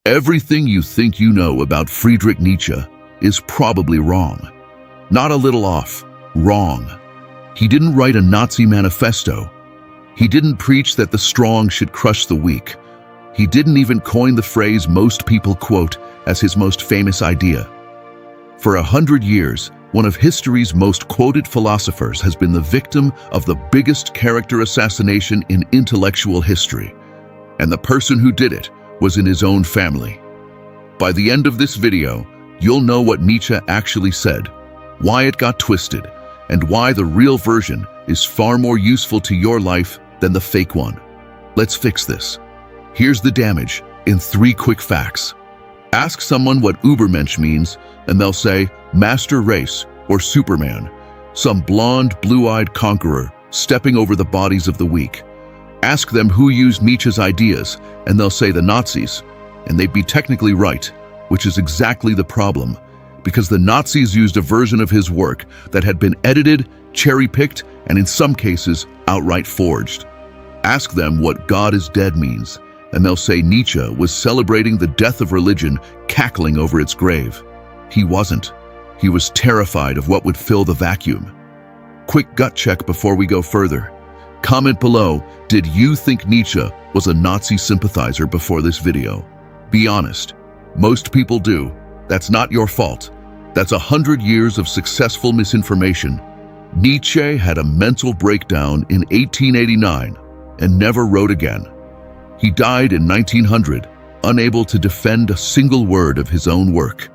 Everything you think you know about Friedrich Nietzsche is probably wrong. Not a little off, wrong. He didn't write a Nazi manifesto. He didn't preach that the strong should crush the weak. He didn't even coin the phrase most people quote as his most famous idea. For 100 years, one of history's most quoted philosophers has been the victim of the biggest character assassination in intellectual history. And the person who did it was in his own family. By the end of this video, you'll know what Nietzsche actually said, why it got twisted, and why the real version is far more useful to your life than the fake one. Let's fix this. Here's the damage in 3 quick facts. Ask someone what Übermensch means, and they'll say master race or Superman, some blonde, blue-eyed conqueror stepping over the bodies of the weak. Ask them who used Nietzsche's ideas, and they'll say the Nazis, and they'd be technically right, which is exactly the problem, because the Nazis used a version of his work that had been edited, cherry-picked, and in some cases, outright forged. Ask them what God is dead means, and they'll say Nietzsche was celebrating the death of religion, cackling over its grave. He wasn't. He was terrified of what would fill the vacuum. Quick gut check before we go further. Comment below, did you think Nietzsche was a Nazi sympathizer before this video? Be honest. Most people do. That's not your fault. That's 100 years of successful misinformation. Nietzsche had a mental breakdown in 1889 and never wrote again. He died in 1900, unable to defend a single word of his own work.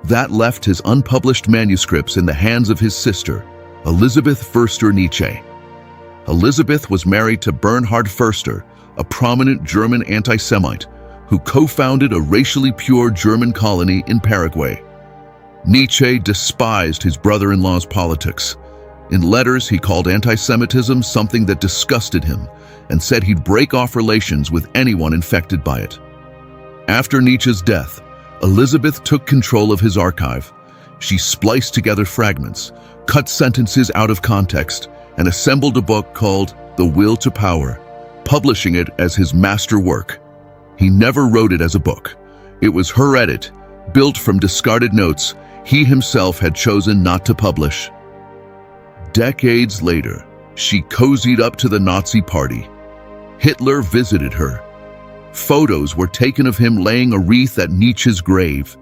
That left his unpublished manuscripts in the hands of his sister, Elisabeth Förster Nietzsche. Elisabeth was married to Bernhard Förster, a prominent German anti-Semite who co-founded a racially pure German colony in Paraguay. Nietzsche despised his brother-in-law's politics. In letters, he called anti-Semitism something that disgusted him and said he'd break off relations with anyone infected by it. After Nietzsche's death, Elisabeth took control of his archive. She spliced together fragments, cut sentences out of context, and assembled a book called The Will to Power, publishing it as his master work. He never wrote it as a book. It was her edit, built from discarded notes he himself had chosen not to publish. Decades later, she cozied up to the Nazi Party. Hitler visited her. Photos were taken of him laying a wreath at Nietzsche's grave.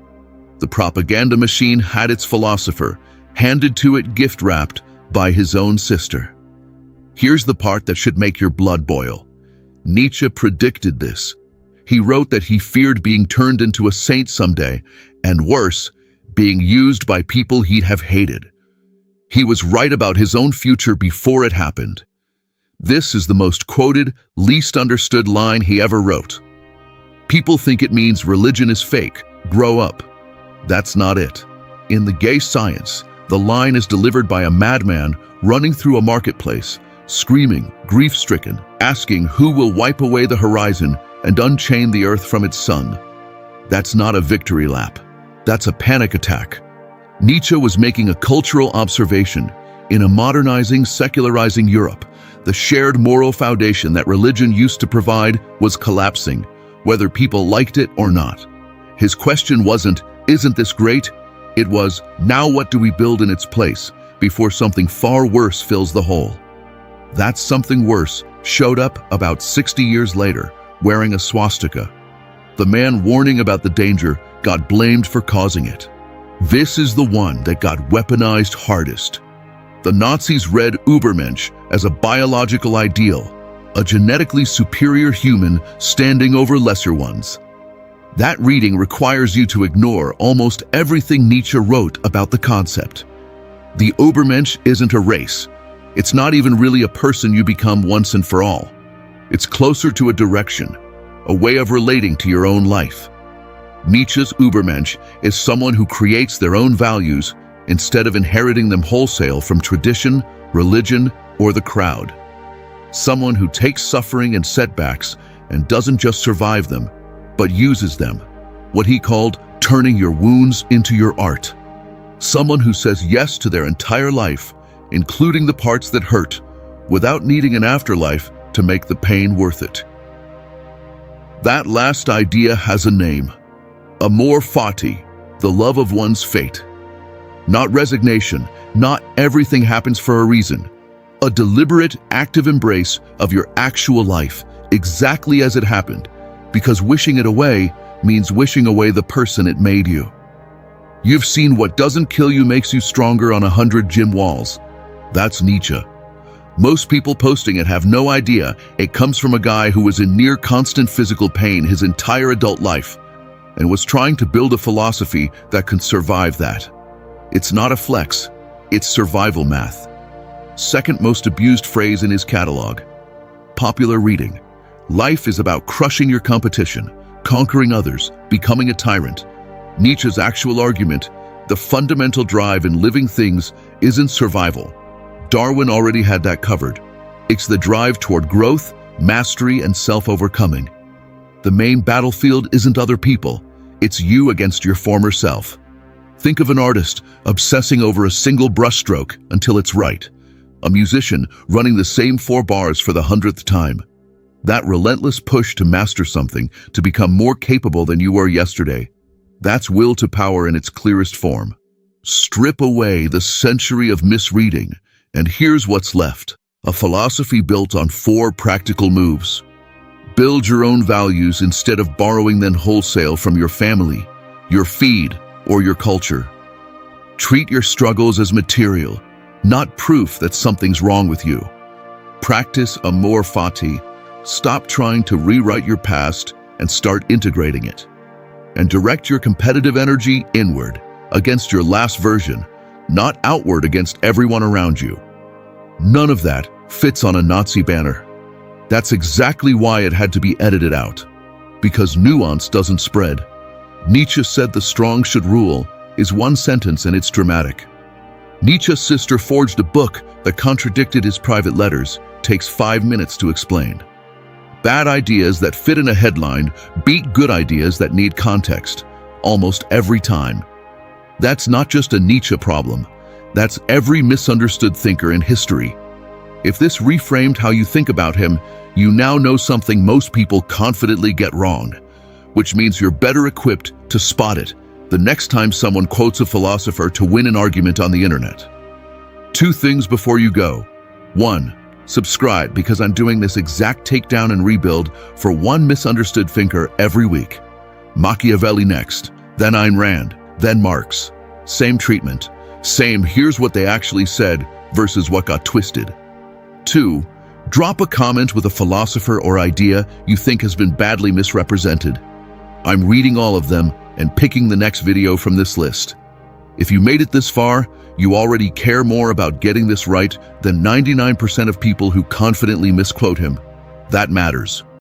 The propaganda machine had its philosopher, handed to it gift-wrapped by his own sister. Here's the part that should make your blood boil. Nietzsche predicted this. He wrote that he feared being turned into a saint someday, and worse, being used by people he'd have hated. He was right about his own future before it happened. This is the most quoted, least understood line he ever wrote. People think it means religion is fake, grow up. That's not it. In The Gay Science, the line is delivered by a madman running through a marketplace, screaming, grief-stricken, asking who will wipe away the horizon and unchain the earth from its sun. That's not a victory lap. That's a panic attack. Nietzsche was making a cultural observation. In a modernizing, secularizing Europe, the shared moral foundation that religion used to provide was collapsing, whether people liked it or not. His question wasn't, "Isn't this great?" It was, "Now what do we build in its place before something far worse fills the hole?" That something worse showed up about 60 years later, wearing a swastika. The man warning about the danger got blamed for causing it. This is the one that got weaponized hardest. The Nazis read Übermensch as a biological ideal, a genetically superior human standing over lesser ones. That reading requires you to ignore almost everything Nietzsche wrote about the concept. The Übermensch isn't a race. It's not even really a person you become once and for all. It's closer to a direction, a way of relating to your own life. Nietzsche's Übermensch is someone who creates their own values instead of inheriting them wholesale from tradition, religion, or the crowd. Someone who takes suffering and setbacks and doesn't just survive them, but uses them, what he called turning your wounds into your art. Someone who says yes to their entire life, including the parts that hurt, without needing an afterlife to make the pain worth it. That last idea has a name. Amor Fati, the love of one's fate. Not resignation, not everything happens for a reason. A deliberate, active embrace of your actual life, exactly as it happened, because wishing it away means wishing away the person it made you. You've seen what doesn't kill you makes you stronger on 100 gym walls. That's Nietzsche. Most people posting it have no idea it comes from a guy who was in near constant physical pain his entire adult life and was trying to build a philosophy that can survive that. It's not a flex, it's survival math. Second most abused phrase in his catalog. Popular reading. Life is about crushing your competition, conquering others, becoming a tyrant. Nietzsche's actual argument, the fundamental drive in living things isn't survival. Darwin already had that covered. It's the drive toward growth, mastery, and self-overcoming. The main battlefield isn't other people, it's you against your former self. Think of an artist obsessing over a single brushstroke until it's right. A musician running the same 4 bars for the 100th time. That relentless push to master something, to become more capable than you were yesterday. That's will to power in its clearest form. Strip away the century of misreading, and here's what's left. A philosophy built on 4 practical moves. Build your own values instead of borrowing them wholesale from your family, your feed, or your culture. Treat your struggles as material, not proof that something's wrong with you. Practice Amor Fati. Stop trying to rewrite your past and start integrating it. And direct your competitive energy inward, against your last version, not outward against everyone around you. None of that fits on a Nazi banner. That's exactly why it had to be edited out. Because nuance doesn't spread. Nietzsche said the strong should rule is one sentence and it's dramatic. Nietzsche's sister forged a book that contradicted his private letters, takes 5 minutes to explain. Bad ideas that fit in a headline beat good ideas that need context, almost every time. That's not just a Nietzsche problem. That's every misunderstood thinker in history. If this reframed how you think about him, you now know something most people confidently get wrong, which means you're better equipped to spot it the next time someone quotes a philosopher to win an argument on the internet. 2 things before you go. 1. Subscribe, because I'm doing this exact takedown and rebuild for one misunderstood thinker every week. Machiavelli next, then Ayn Rand, then Marx. Same treatment, same here's what they actually said versus what got twisted. 2. Drop a comment with a philosopher or idea you think has been badly misrepresented. I'm reading all of them and picking the next video from this list. If you made it this far, you already care more about getting this right than 99% of people who confidently misquote him. That matters.